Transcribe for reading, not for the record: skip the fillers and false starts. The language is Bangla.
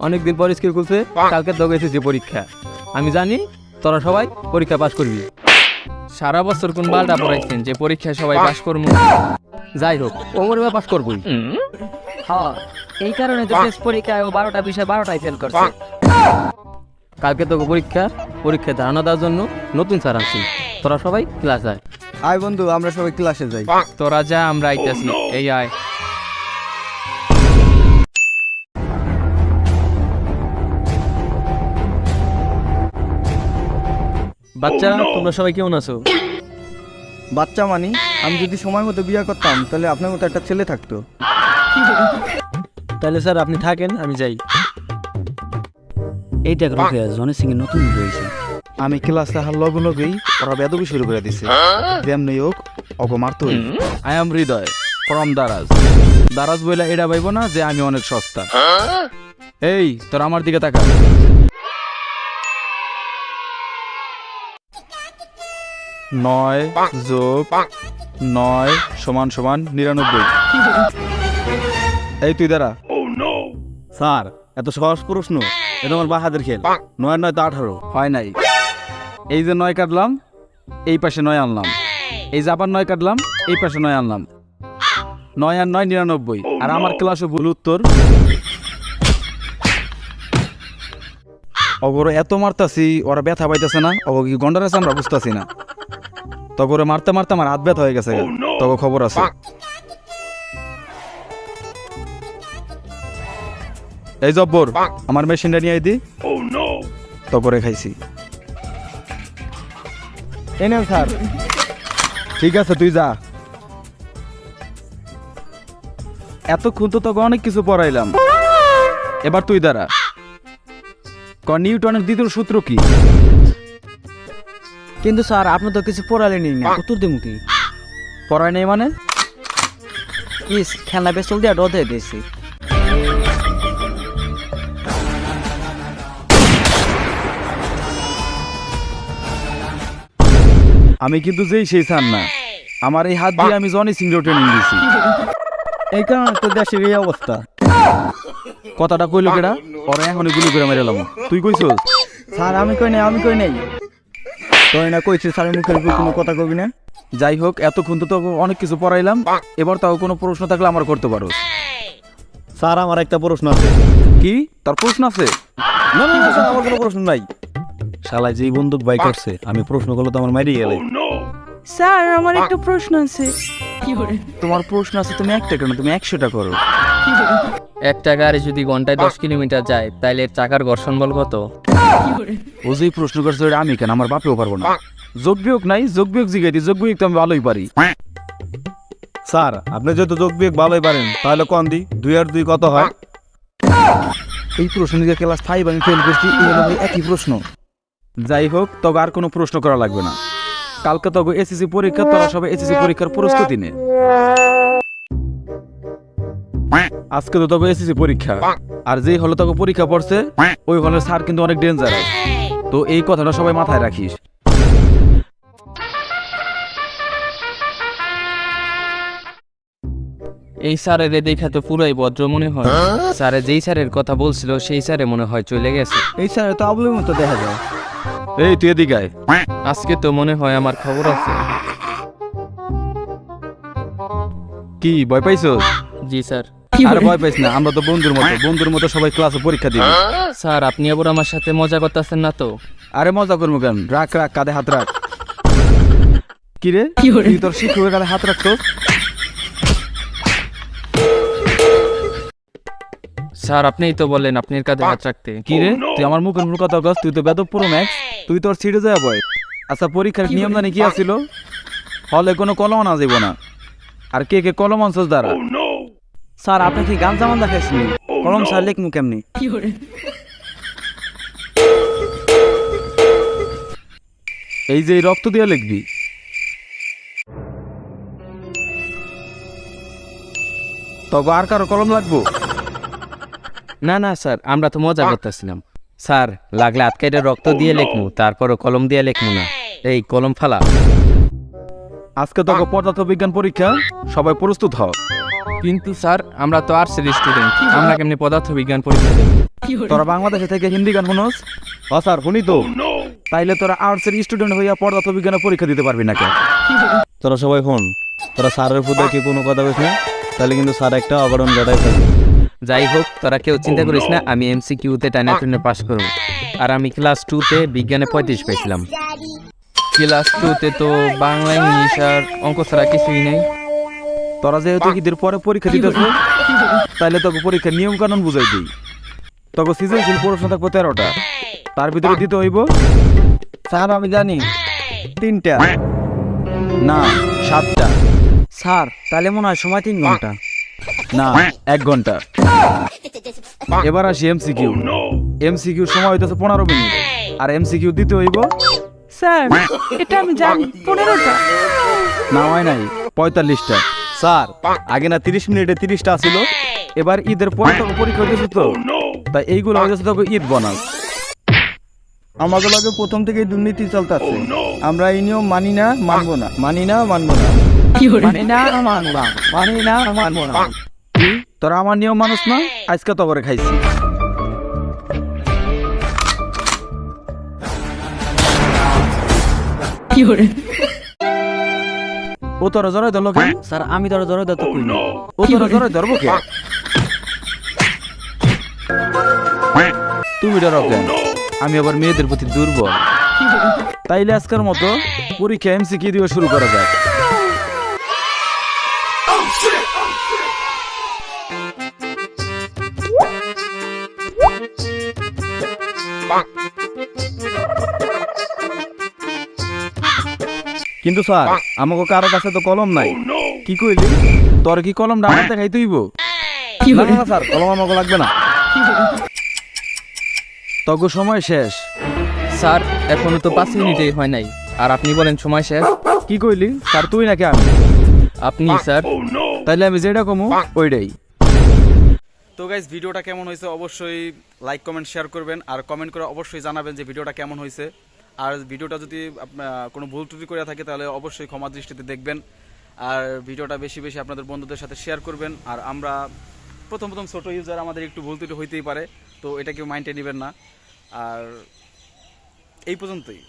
অনেকদিন পর স্কুল খুলছে, কালকে তো এসেছি পরীক্ষা। আমি জানি তোরা সবাই পরীক্ষা পাস করবি। সারা বছর কোন বালটা পড়াইছেন যে পরীক্ষায় সবাই পাস করবো? যাই হোক, ও মনে হয় পাস করবই। হ্যাঁ, এই কারণে তো শেষ পরীক্ষায় ও 12টা বিষয় 12টাই ফেল করছে। কালকে তো পরীক্ষায় ধারণা দেওয়ার জন্য নতুন স্যার আনছি। তোরা সবাই ক্লাস আয়। আয় বন্ধু, আমরা সবাই ক্লাসে যাই। তোরা যা, আমরা আইতাছি। এই আয়। বাচ্চারা, তোমরা সবাই কেমন আছো? বাচ্চা মানি, আমি যদি সময় মতো বিয়ে করতাম তাহলে আপনার মতো একটা ছেলে থাকতো। তাহলে স্যার আপনি থাকেন, আমি যাই। এইটা রোকেয়া জনি সিং এর নতুন হয়েছে। আমি ক্লাসে হার লগে লগেই ওরা বেদবি শুরু করে দিছে। যেমনি হোক অগো মারতো। I am Hridoy from Daraz. Daraz বইলা এটা ভাইব না যে আমি অনেক সস্তা। এই তোর আমার দিকে তাকা। 9 যোগ 9 সমান সমান 99। এই তুই দাঁড়া। স্যার এত সহজ প্রশ্ন, এটা আমার বাহাদের খেল। 9 9 তো 18 হয় নাই। এই যে 9 কাটলাম, এই পাশে 9 আনলাম। এই যে আবার 9 কাটলাম, এই পাশে 9 আনলাম। 9 আর 9 99। আর আমার ক্লাসে ভুল উত্তর। অগর এত মারতাছি, ওরা ব্যথা পাইতেছে না। অগর কি গন্ডার আছে আমরা বুঝতেছি না। তগরে মারতে মারতে আমার হাত ব্যথা হয়ে গেছে। তগ খবর আছে। এই জব্বর, আমার মেশিনটা নিয়ে দি। তগরে খাইছি। এই নেন স্যার। ঠিক আছে, তুই যা। এতক্ষণ তো তোকে অনেক কিছু পড়াইলাম, এবার তুই দাঁড়া। নিউটনের দ্বিতীয় সূত্র কি? কিন্তু স্যার আপনি তো কিছু পড়ালেনি না, উত্তর দেবো কি? পড়ায় নেই মানে? ইস, খেলনা বেসল দিয়ে ডদে দিয়েছি। আমি কিন্তু যেই সেই চান না। আমার এই হাত দিয়ে আমি জনি সিং ট্রেনিং দিছি। এই কারণে তো দেশের এই অবস্থা। কথাটা কইলো কেডা? ওরা এখনই গুলি করে মেরে এলাম। তুই কইছস? স্যার আমি কই নাই, আমি কই নাই। তুই না কইছিস স্যারের মুখের উপর কোনো কথা কবি না। যাই হোক, এতক্ষণ তো তোকে অনেক কিছু পড়াইলাম। এবার তাও কোনো প্রশ্ন থাকলে আমার করতে পারো। স্যার আমার একটা প্রশ্ন আছে। কি তোর প্রশ্ন আছে? না না না স্যার, আমার কোনো প্রশ্ন নাই। শালায় যেই বন্দুক বাই করছে, আমি প্রশ্ন করলে তো আমার মারিয়ে গেলে। স্যার আমার একটা প্রশ্ন আছে। তোমার প্রশ্ন আছে, তুমি একটা কেন, তুমি 100টা করো। একটা গাড়ি যদি ঘন্টায় 10 কিলোমিটার যায়, তাইলে এর চাকার ঘর্ষণ বল কত? ও যেই প্রশ্ন করছে ওটা আমি কেন, আমার বাপেও পারবো না। যোগ বিয়োগ নাই, যোগ বিয়োগ জিগাইতি। যোগ বিয়োগ তো আমি ভালোই পারি। স্যার আপনি যেহেতু যোগ বিয়োগ ভালোই পারেন, তাহলে কোন দি 2 আর 2 কত হয়? এই প্রশ্ন নিয়ে ক্লাস 5 আমি ফেল করছি। এই হলো ভাই একই প্রশ্ন। যাই হোক, তবে আর কোনো প্রশ্ন করা লাগবে না। কালকে তবে এসএসসি পরীক্ষা, তোরা সবাই এসএসসি পরীক্ষার প্রস্তুতি নে। আজকে তো তবে এসএসসি পরীক্ষা, আর যেই হলো তবে পরীক্ষা পড়ছে ওই হলের স্যার কিন্তু অনেক ডেঞ্জারাস। তো এই কথাটা সবাই মাথায় রাখিস। এই স্যারের দেখা তো পুরাই ভদ্র মনে হয়। স্যারে যেই স্যারের কথা বলছিল সেই স্যারে মনে হয় চলে গেছে। এই স্যার তো আবুলের মতো দেখা যায়। এই তুই এদিকে আয়। আজকে তো মনে হয় আমার খবর আছে। কি ভয় পাইছস? জি স্যার। আরে ভয় পাইছ না, আমরা তো বন্ধুর মতো সবাই ক্লাসে পরীক্ষা দিবি। স্যার আপনি আবার আমার সাথে মজা করতেছেন না তো? আরে মজা করবো কেন? রাখ রাখ, কাঁধে হাত রাখ। কি রে, তুই তোর শিক্ষকের কাঁধে হাত রাখছস? স্যার আপনিই তো বললেন আপনার কাঁধে হাত রাখতে। কি রে, তুই আমার মুখের মুখ কথা কস? তুই তো বেদব পুরো ম্যাক্স। তুই তোর সিটে যায় বয়। আচ্ছা, পরীক্ষার নিয়ম জানি কি আছিল? হলে কোনো কলম আনা যাইব না। আর কে কে কলম আনছস দ্বারা? স্যার আপনি কি গান জামান দেখাইছেন? কলম স্যার লিখমু কেমনি? এই যে এই রক্ত দিয়ে লিখবি। তবে আর কারো কলম লাগবো? না না স্যার, আমরা তো মজা করতেছিলাম। স্যার লাগলে আটকাইটা রক্ত দিয়ে লেখমু, তারপরও কলম দিয়ে লেখমু না। এই কলম ফালা। আজকে তোকে পদার্থ বিজ্ঞান পরীক্ষা, সবাই প্রস্তুত হও। কিন্তু স্যার আমরা তো আর্টসের স্টুডেন্ট, আমরা কেমনি পদার্থবিজ্ঞান পরীক্ষা দেব? তোরা বাংলাদেশে থেকে হিন্দি গান শুনোস? স্যার শুনি তো। তাইলে তোরা আর্টসের স্টুডেন্ট হইয়া পদার্থ বিজ্ঞানের পরীক্ষা দিতে পারবি না কেন? তোরা সবাই হন, তোরা স্যারের ফুদে কি কোনো কথা বলছ না, তাহলে কিন্তু স্যার একটা অঘটন ঘটাই ফেলবে। যাই হোক, তোরা কেউ চিন্তা করিস না, আমি এমসিকিউতে টাইনা টুনে পাস করব। আর আমি ক্লাস 2-তে বিজ্ঞানে 35 পেয়েছিলাম। ক্লাস 2-তে তো বাংলা, ইংলিশ আর অঙ্ক ছাড়া কিছুই নেই। তোরা যেহেতু ঈদের পরে পরীক্ষা দিতেছ, তাইলে তোকে পরীক্ষার নিয়ম কানুন বুঝাই দিই। তোকে সৃজনশীল প্রশ্ন থাকবো 13টা, তার ভিতরে দিতে হইব। স্যার আমি জানি 3টা না 7টা, স্যার তাহলে মনে হয় সময় 3 ঘন্টা। না 1 ঘন্টা। এবার আসি এমসিকিউ। এমসিকিউ সময় হইতেছে 15 মিনিট, আর এমসিকিউ দিতে হইব। স্যার এটা আমি জানি 15টা। না হয় নাই 45টা। স্যার আগে না 30 মিনিটে 30টা ছিল। এবার ঈদের পরে তোকে পরীক্ষা হইতেছে তো, তাই এইগুলো হইতেছে তোকে ঈদ বোনাস। আমাদের লগে প্রথম থেকেই দুর্নীতি চলতেছে, আমরা এই নিয়ম মানি না, মানবো না, মানি না, মানবো না। মানে না মানবো না, মানে না মানবো না। কি তোরা আমার নিয়ম মানুষ না? আজকে তো করে খাইছি। ও তোরা জড়াই ধরলো কেন? স্যার আমি তোরা ধরে দত্ত কই না। ও তোরা জড়াই ধরবো কে? তুমি ডরো কেন? আমি আবার মেয়েদের প্রতি দুর্বল। তাইলে আজকের মতো পরীক্ষা এমসিকিউ দিয়ে শুরু করা যায়। কিন্তু স্যার আমাকে কারো কাছে তো কলম নাই। কি কইলি? তোর কি কলম ডাঙার দেখাই তুইব? না না স্যার, কলম আমাকে লাগবে না। তগো সময় শেষ। স্যার এখনো তো 5 মিনিটই হয় নাই, আর আপনি বলেন সময় শেষ? কি কইলি? স্যার তুই নাকি আমি? আপনি স্যার। তাইলে আমি যেটা কমু ওইটাই। তো গাইস, ভিডিওটা কেমন হয়েছে অবশ্যই লাইক কমেন্ট শেয়ার করবেন, আর কমেন্ট করে অবশ্যই জানাবেন যে ভিডিওটা কেমন হয়েছে। আর ভিডিওটা যদি কোনো ভুল ত্রুটি করে থাকে তাহলে অবশ্যই ক্ষমা দৃষ্টিতে দেখবেন, আর ভিডিওটা বেশি বেশি আপনাদের বন্ধুদের সাথে শেয়ার করবেন। আর আমরা প্রথম ছোট ইউজার, আমাদের একটু ভুল ত্রুটি হইতেই পারে, তো এটা কেউ মাইন্ডে নেবেন না। আর এই পর্যন্তই।